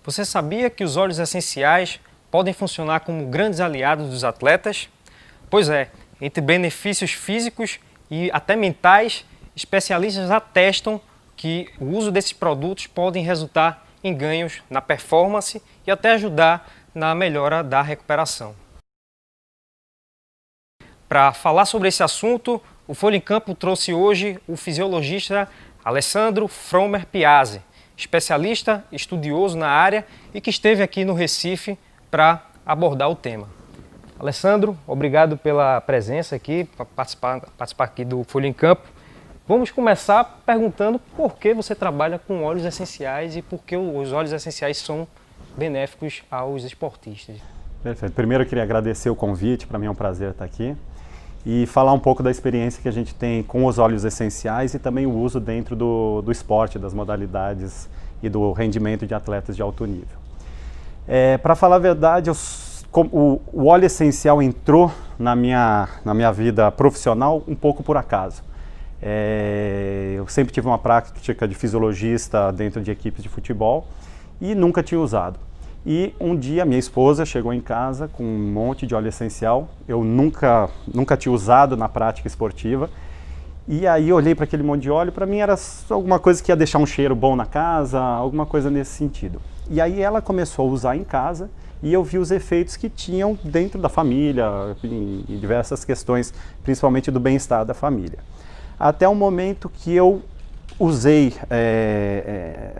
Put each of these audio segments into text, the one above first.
Você sabia que os óleos essenciais podem funcionar como grandes aliados dos atletas? Pois é, entre benefícios físicos e até mentais, especialistas atestam que o uso desses produtos podem resultar em ganhos na performance e até ajudar na melhora da recuperação. Para falar sobre esse assunto, o Folha em Campo trouxe hoje o fisiologista Alessandro Fromer Piazzi, especialista, estudioso na área e que esteve aqui no Recife para abordar o tema. Alessandro, obrigado pela presença aqui, para participar aqui do Folha em Campo. Vamos começar perguntando por que você trabalha com óleos essenciais e por que os óleos essenciais são benéficos aos esportistas. Perfeito. Primeiro eu queria agradecer o convite, para mim é um prazer estar aqui e falar um pouco da experiência que a gente tem com os óleos essenciais e também o uso dentro do esporte, das modalidades e do rendimento de atletas de alto nível. Para falar a verdade, o óleo essencial entrou na minha vida profissional um pouco por acaso. Eu sempre tive uma prática de fisiologista dentro de equipes de futebol e nunca tinha usado. E um dia minha esposa chegou em casa com um monte de óleo essencial, eu nunca tinha usado na prática esportiva. E aí eu olhei para aquele monte de óleo, para mim era alguma coisa que ia deixar um cheiro bom na casa, alguma coisa nesse sentido. E aí ela começou a usar em casa e eu vi os efeitos que tinham dentro da família, em diversas questões, principalmente do bem-estar da família. Até o momento que eu usei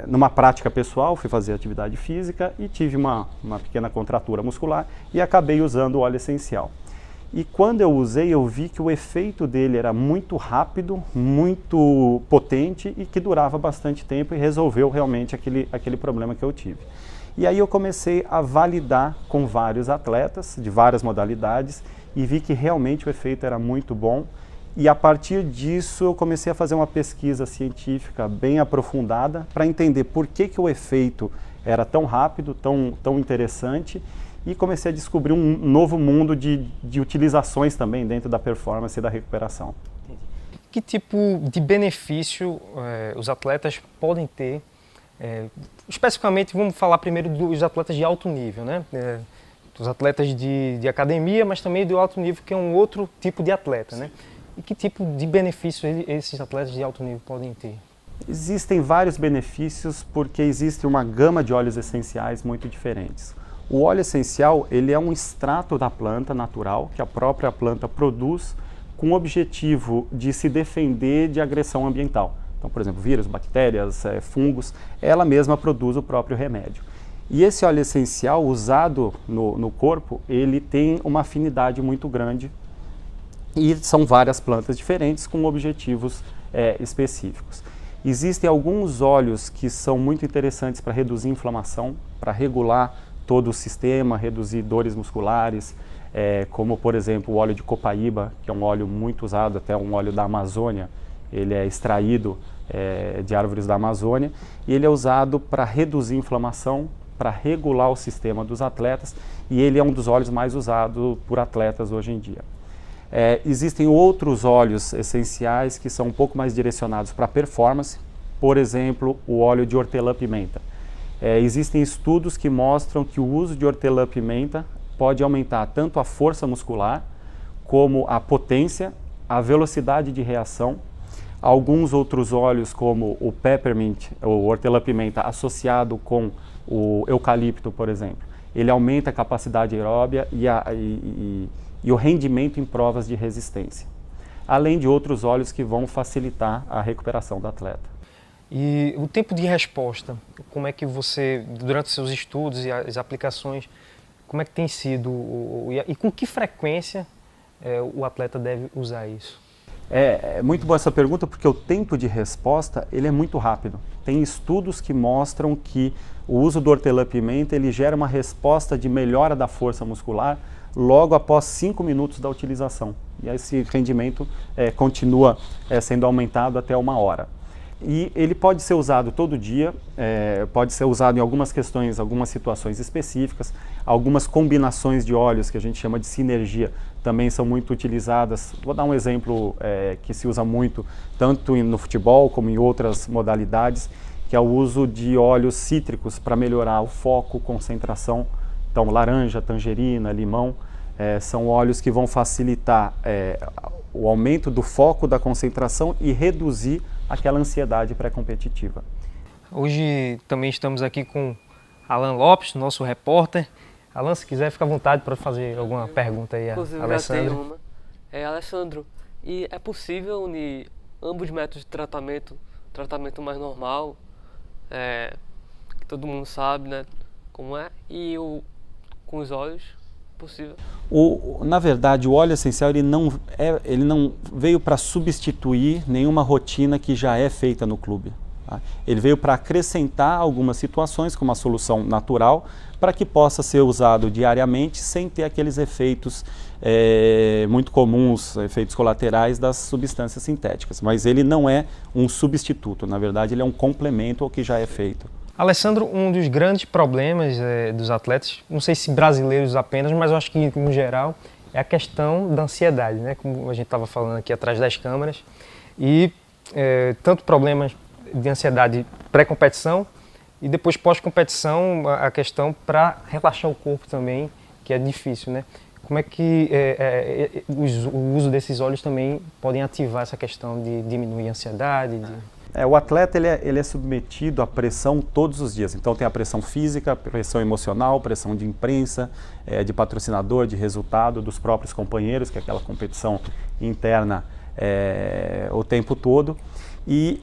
numa prática pessoal, fui fazer atividade física e tive uma pequena contratura muscular e acabei usando o óleo essencial. E quando eu usei, eu vi que o efeito dele era muito rápido, muito potente e que durava bastante tempo e resolveu realmente aquele problema que eu tive. E aí eu comecei a validar com vários atletas de várias modalidades e vi que realmente o efeito era muito bom. E a partir disso eu comecei a fazer uma pesquisa científica bem aprofundada para entender por que o efeito era tão rápido, tão interessante, e comecei a descobrir um novo mundo de utilizações também dentro da performance e da recuperação. Que tipo de benefício os atletas podem ter? Especificamente, vamos falar primeiro dos atletas de alto nível, né? Dos atletas de academia, mas também do alto nível, que é um outro tipo de atleta, né? E que tipo de benefícios esses atletas de alto nível podem ter? Existem vários benefícios porque existe uma gama de óleos essenciais muito diferentes. O óleo essencial, ele é um extrato da planta natural, que a própria planta produz com o objetivo de se defender de agressão ambiental. Então, por exemplo, vírus, bactérias, fungos, ela mesma produz o próprio remédio. E esse óleo essencial usado no corpo, ele tem uma afinidade muito grande e são várias plantas diferentes com objetivos específicos. Existem alguns óleos que são muito interessantes para reduzir inflamação, para regular todo o sistema, reduzir dores musculares, como por exemplo o óleo de copaíba, que é um óleo muito usado, até um óleo da Amazônia. Ele é extraído de árvores da Amazônia e ele é usado para reduzir inflamação, para regular o sistema dos atletas, e ele é um dos óleos mais usados por atletas hoje em dia. Existem outros óleos essenciais que são um pouco mais direcionados para performance, por exemplo, o óleo de hortelã-pimenta. Existem estudos que mostram que o uso de hortelã-pimenta pode aumentar tanto a força muscular, como a potência, a velocidade de reação. Alguns outros óleos, como o peppermint, ou hortelã-pimenta, associado com o eucalipto, por exemplo, ele aumenta a capacidade aeróbia e o rendimento em provas de resistência, além de outros óleos que vão facilitar a recuperação do atleta. E o tempo de resposta, como é que você, durante os seus estudos e as aplicações, como é que tem sido e com que frequência o atleta deve usar isso? É muito boa essa pergunta porque o tempo de resposta ele é muito rápido. Tem estudos que mostram que o uso do hortelã-pimenta ele gera uma resposta de melhora da força muscular logo após 5 minutos da utilização. E esse rendimento continua sendo aumentado até 1 hora. E ele pode ser usado todo dia, pode ser usado em algumas questões, algumas situações específicas, algumas combinações de óleos que a gente chama de sinergia também são muito utilizadas. Vou dar um exemplo que se usa muito tanto no futebol como em outras modalidades, que é o uso de óleos cítricos para melhorar o foco, concentração. Então, laranja, tangerina, limão, são óleos que vão facilitar o aumento do foco, da concentração e reduzir aquela ansiedade pré-competitiva. Hoje também estamos aqui com Alan Lopes, nosso repórter. Alan, se quiser, fica à vontade para fazer alguma pergunta aí a Alessandro. Alessandro, e é possível unir ambos os métodos de tratamento mais normal, que todo mundo sabe, né, como é, e com os óleos? Possível? Na verdade, o óleo essencial ele não veio para substituir nenhuma rotina que já é feita no clube. Tá? Ele veio para acrescentar algumas situações com uma solução natural para que possa ser usado diariamente sem ter aqueles efeitos muito comuns, efeitos colaterais das substâncias sintéticas. Mas ele não é um substituto, na verdade ele é um complemento ao que já é feito. Alessandro, um dos grandes problemas dos atletas, não sei se brasileiros apenas, mas eu acho que no geral, é a questão da ansiedade, né? Como a gente estava falando aqui atrás das câmeras. E tanto problemas de ansiedade pré-competição e depois pós-competição, a questão para relaxar o corpo também, que é difícil, né? Como é que o uso desses óleos também podem ativar essa questão de diminuir a ansiedade? O atleta ele é submetido à pressão todos os dias. Então tem a pressão física, pressão emocional, pressão de imprensa, de patrocinador, de resultado, dos próprios companheiros, que é aquela competição interna o tempo todo. E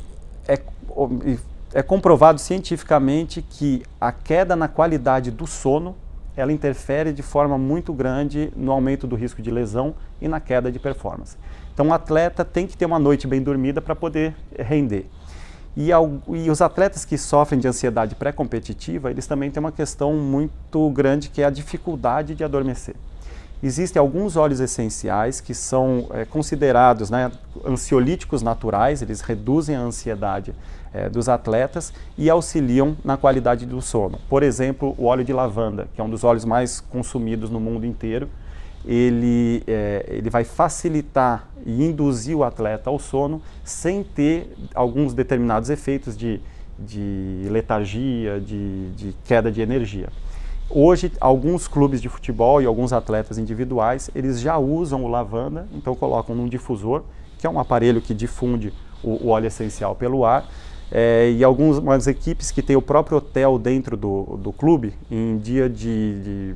é comprovado cientificamente que a queda na qualidade do sono, ela interfere de forma muito grande no aumento do risco de lesão e na queda de performance. Então o atleta tem que ter uma noite bem dormida para poder render. E os atletas que sofrem de ansiedade pré-competitiva, eles também têm uma questão muito grande que é a dificuldade de adormecer. Existem alguns óleos essenciais que são considerados, né, ansiolíticos naturais, eles reduzem a ansiedade dos atletas e auxiliam na qualidade do sono. Por exemplo, o óleo de lavanda, que é um dos óleos mais consumidos no mundo inteiro, ele vai facilitar e induzir o atleta ao sono sem ter alguns determinados efeitos de letargia, de queda de energia. Hoje, alguns clubes de futebol e alguns atletas individuais, eles já usam o lavanda, então colocam num difusor, que é um aparelho que difunde o óleo essencial pelo ar, e algumas equipes que têm o próprio hotel dentro do clube, em dia de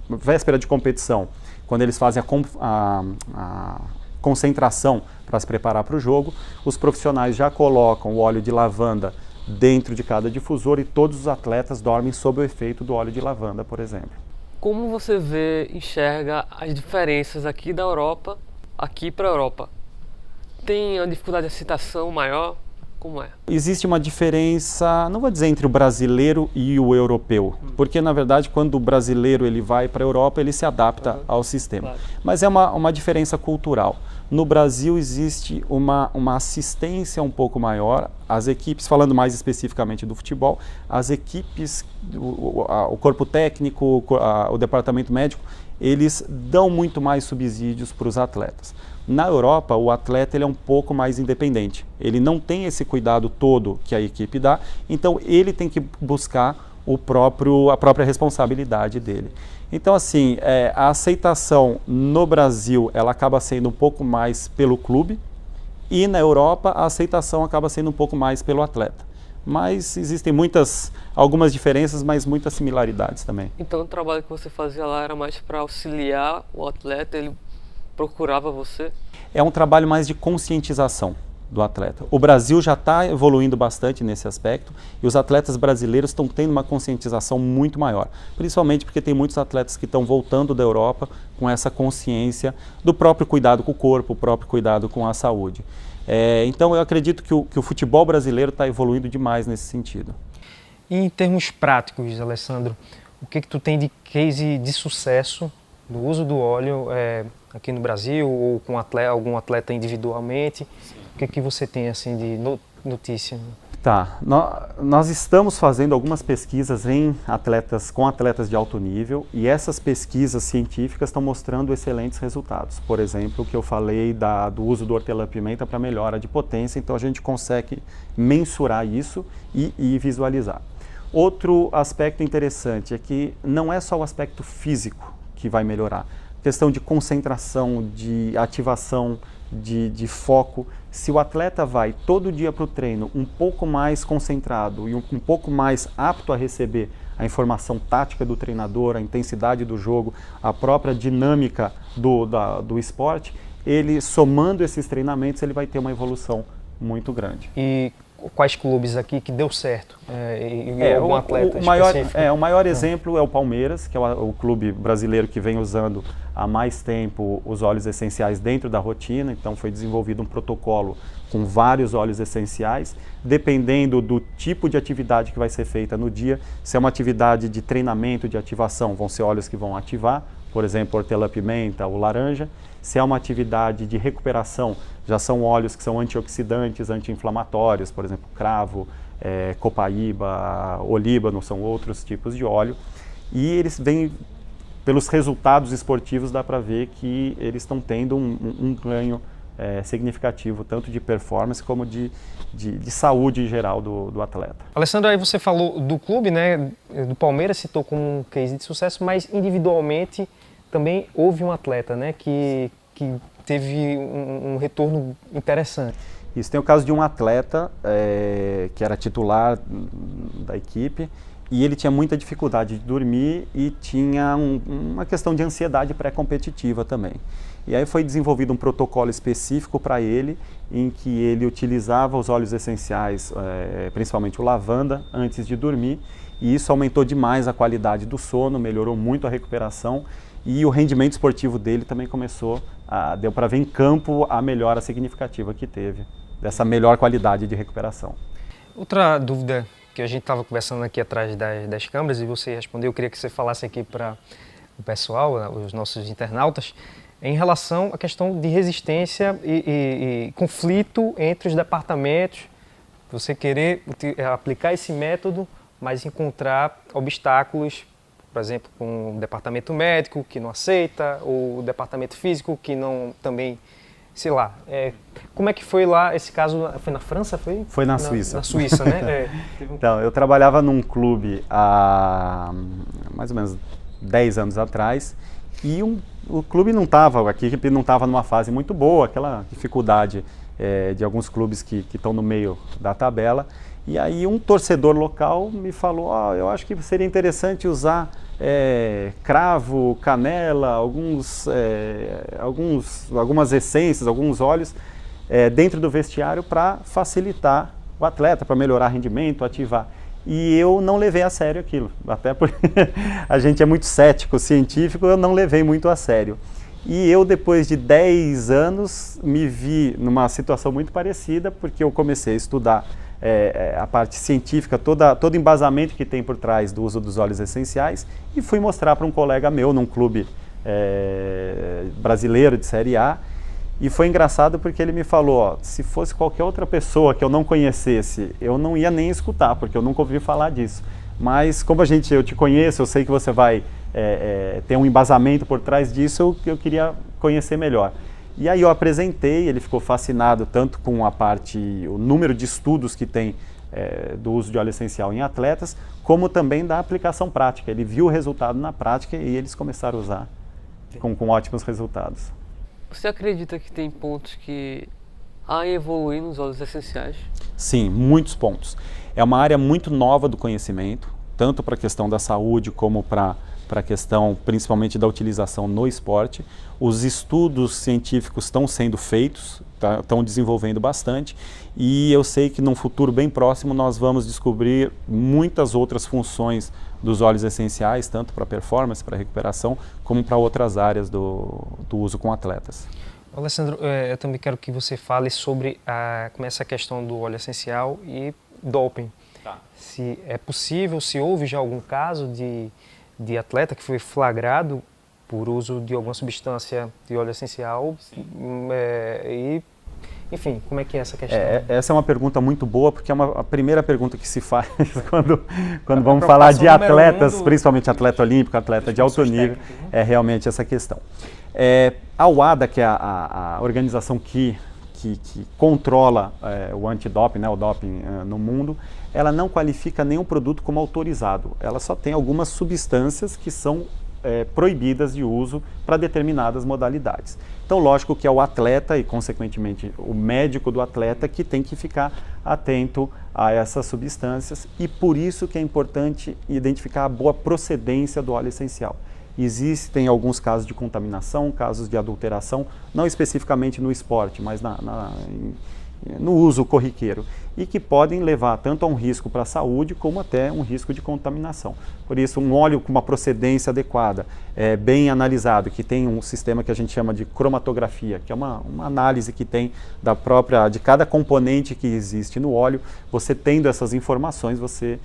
véspera de competição, quando eles fazem a concentração para se preparar para o jogo, os profissionais já colocam o óleo de lavanda dentro de cada difusor e todos os atletas dormem sob o efeito do óleo de lavanda, por exemplo. Como você enxerga as diferenças aqui da Europa, aqui para a Europa? Tem uma dificuldade de aceitação maior? Como é? Existe uma diferença, não vou dizer entre o brasileiro e o europeu, porque na verdade quando o brasileiro ele vai para a Europa, ele se adapta ao sistema. Claro. Mas é uma diferença cultural. No Brasil existe uma assistência um pouco maior, as equipes, falando mais especificamente do futebol, as equipes, o corpo técnico, o departamento médico, eles dão muito mais subsídios para os atletas. Na Europa, o atleta ele é um pouco mais independente, ele não tem esse cuidado todo que a equipe dá, então ele tem que buscar a própria responsabilidade dele. Então, assim, a aceitação no Brasil, ela acaba sendo um pouco mais pelo clube, e na Europa a aceitação acaba sendo um pouco mais pelo atleta. Mas existem algumas diferenças, mas muitas similaridades também. Então o trabalho que você fazia lá era mais para auxiliar o atleta, ele procurava você? É um trabalho mais de conscientização do atleta. O Brasil já está evoluindo bastante nesse aspecto e os atletas brasileiros estão tendo uma conscientização muito maior, principalmente porque tem muitos atletas que estão voltando da Europa com essa consciência do próprio cuidado com o corpo, o próprio cuidado com a saúde. Então eu acredito que o futebol brasileiro está evoluindo demais nesse sentido. E em termos práticos, Alessandro, o que tu tem de case de sucesso do uso do óleo aqui no Brasil ou com algum atleta individualmente? Sim. O que você tem assim de notícia? Tá, nós estamos fazendo algumas pesquisas com atletas de alto nível e essas pesquisas científicas estão mostrando excelentes resultados. Por exemplo, o que eu falei do uso do hortelã-pimenta para melhora de potência, então a gente consegue mensurar isso e visualizar. Outro aspecto interessante é que não é só o aspecto físico que vai melhorar, questão de concentração, de ativação, de foco. Se o atleta vai todo dia para o treino um pouco mais concentrado e um pouco mais apto a receber a informação tática do treinador, a intensidade do jogo, a própria dinâmica do esporte, ele somando esses treinamentos, ele vai ter uma evolução muito grande. E quais clubes aqui que deu certo? Algum atleta específico? O maior exemplo é o Palmeiras, que é o clube brasileiro que vem usando há mais tempo os óleos essenciais dentro da rotina. Então foi desenvolvido um protocolo com vários óleos essenciais, dependendo do tipo de atividade que vai ser feita no dia. Se é uma atividade de treinamento, de ativação, vão ser óleos que vão ativar, por exemplo, hortelã-pimenta ou laranja. Se é uma atividade de recuperação, já são óleos que são antioxidantes, anti-inflamatórios, por exemplo, cravo, copaíba, olíbano, são outros tipos de óleo. E eles vêm, pelos resultados esportivos, dá para ver que eles estão tendo um ganho significativo, tanto de performance como de saúde em geral do atleta. Alessandro, aí você falou do clube, né, do Palmeiras, citou como um case de sucesso, mas individualmente também houve um atleta, né, que teve um retorno interessante. Isso, tem o caso de um atleta que era titular da equipe e ele tinha muita dificuldade de dormir e tinha uma questão de ansiedade pré-competitiva também. E aí foi desenvolvido um protocolo específico para ele, em que ele utilizava os óleos essenciais, principalmente o lavanda, antes de dormir, e isso aumentou demais a qualidade do sono, melhorou muito a recuperação e o rendimento esportivo dele também deu para ver em campo a melhora significativa que teve, dessa melhor qualidade de recuperação. Outra dúvida que a gente estava conversando aqui atrás das câmeras e você respondeu, eu queria que você falasse aqui para o pessoal, os nossos internautas, em relação à questão de resistência e conflito entre os departamentos, você querer aplicar esse método, mas encontrar obstáculos, por exemplo, com o departamento médico que não aceita, ou o departamento físico que não também, sei lá. Como é que foi lá esse caso? Foi na França? Foi na Suíça. Na Suíça, né? Então, eu trabalhava num clube há mais ou menos 10 anos atrás e o clube não estava, a equipe não estava numa fase muito boa, aquela dificuldade de alguns clubes que estão no meio da tabela. E aí um torcedor local me falou, eu acho que seria interessante usar cravo, canela, algumas essências, alguns óleos dentro do vestiário para facilitar o atleta, para melhorar rendimento, ativar. E eu não levei a sério aquilo, até porque a gente é muito cético, científico, eu não levei muito a sério. E eu, depois de 10 anos, me vi numa situação muito parecida, porque eu comecei a estudar a parte científica, todo o embasamento que tem por trás do uso dos óleos essenciais, e fui mostrar para um colega meu num clube brasileiro de Série A. E foi engraçado porque ele me falou, se fosse qualquer outra pessoa que eu não conhecesse, eu não ia nem escutar, porque eu nunca ouvi falar disso. Mas como eu te conheço, eu sei que você vai ter um embasamento por trás disso, eu queria conhecer melhor. E aí eu apresentei, ele ficou fascinado tanto com o número de estudos que tem do uso de óleo essencial em atletas, como também da aplicação prática. Ele viu o resultado na prática e eles começaram a usar com ótimos resultados. Você acredita que tem pontos que há a evoluir nos óleos essenciais? Sim, muitos pontos. É uma área muito nova do conhecimento, tanto para a questão da saúde como para a questão principalmente da utilização no esporte. Os estudos científicos estão sendo feitos, estão desenvolvendo bastante, e eu sei que num futuro bem próximo nós vamos descobrir muitas outras funções dos óleos essenciais, tanto para performance, para recuperação, como para outras áreas do uso com atletas. Alessandro, eu também quero que você fale sobre essa questão do óleo essencial e doping. Tá. Se é possível, se houve já algum caso de atleta que foi flagrado por uso de alguma substância de óleo essencial e Enfim, como é que é essa questão? Essa é uma pergunta muito boa, porque é a primeira pergunta que se faz quando vamos falar de atletas, principalmente atleta olímpico, atleta de alto nível, é realmente essa questão. A WADA, que é a organização que controla o antidoping, né, o doping no mundo, ela não qualifica nenhum produto como autorizado. Ela só tem algumas substâncias que são proibidas de uso para determinadas modalidades. Então, lógico que é o atleta e, consequentemente, o médico do atleta que tem que ficar atento a essas substâncias, e por isso que é importante identificar a boa procedência do óleo essencial. Existem alguns casos de contaminação, casos de adulteração, não especificamente no esporte, mas no uso corriqueiro, e que podem levar tanto a um risco para a saúde como até um risco de contaminação. Por isso, um óleo com uma procedência adequada, bem analisado, que tem um sistema que a gente chama de cromatografia, que é uma análise que tem de cada componente que existe no óleo. Você tendo essas informações, você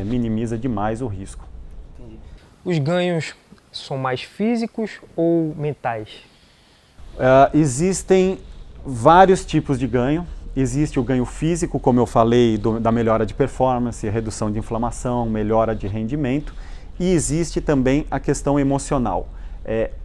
minimiza demais o risco. Entendi. Os ganhos são mais físicos ou mentais? Existem vários tipos de ganho. Existe o ganho físico, como eu falei, da melhora de performance, redução de inflamação, melhora de rendimento, e existe também a questão emocional.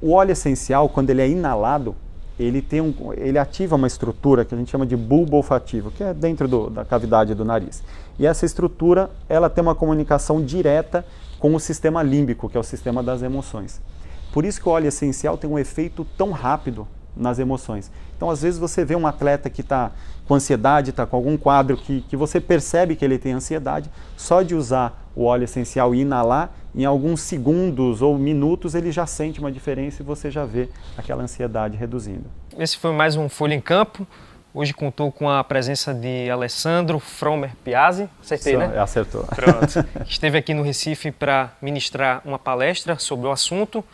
O óleo essencial, quando ele é inalado, ele ativa uma estrutura que a gente chama de bulbo olfativo, que é dentro da cavidade do nariz. E essa estrutura, ela tem uma comunicação direta com o sistema límbico, que é o sistema das emoções. Por isso que o óleo essencial tem um efeito tão rápido nas emoções. Então, às vezes você vê um atleta que está com ansiedade, está com algum quadro que você percebe que ele tem ansiedade, só de usar o óleo essencial e inalar, em alguns segundos ou minutos ele já sente uma diferença e você já vê aquela ansiedade reduzindo. Esse foi mais um Folha em Campo. Hoje contou com a presença de Alessandro Fromer Piazzi. Acertei, né? Acertou. Pronto. Esteve aqui no Recife para ministrar uma palestra sobre o assunto.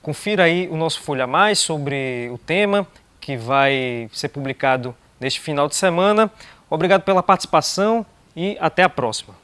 Confira aí o nosso Folha Mais sobre o tema, que vai ser publicado neste final de semana. Obrigado pela participação e até a próxima.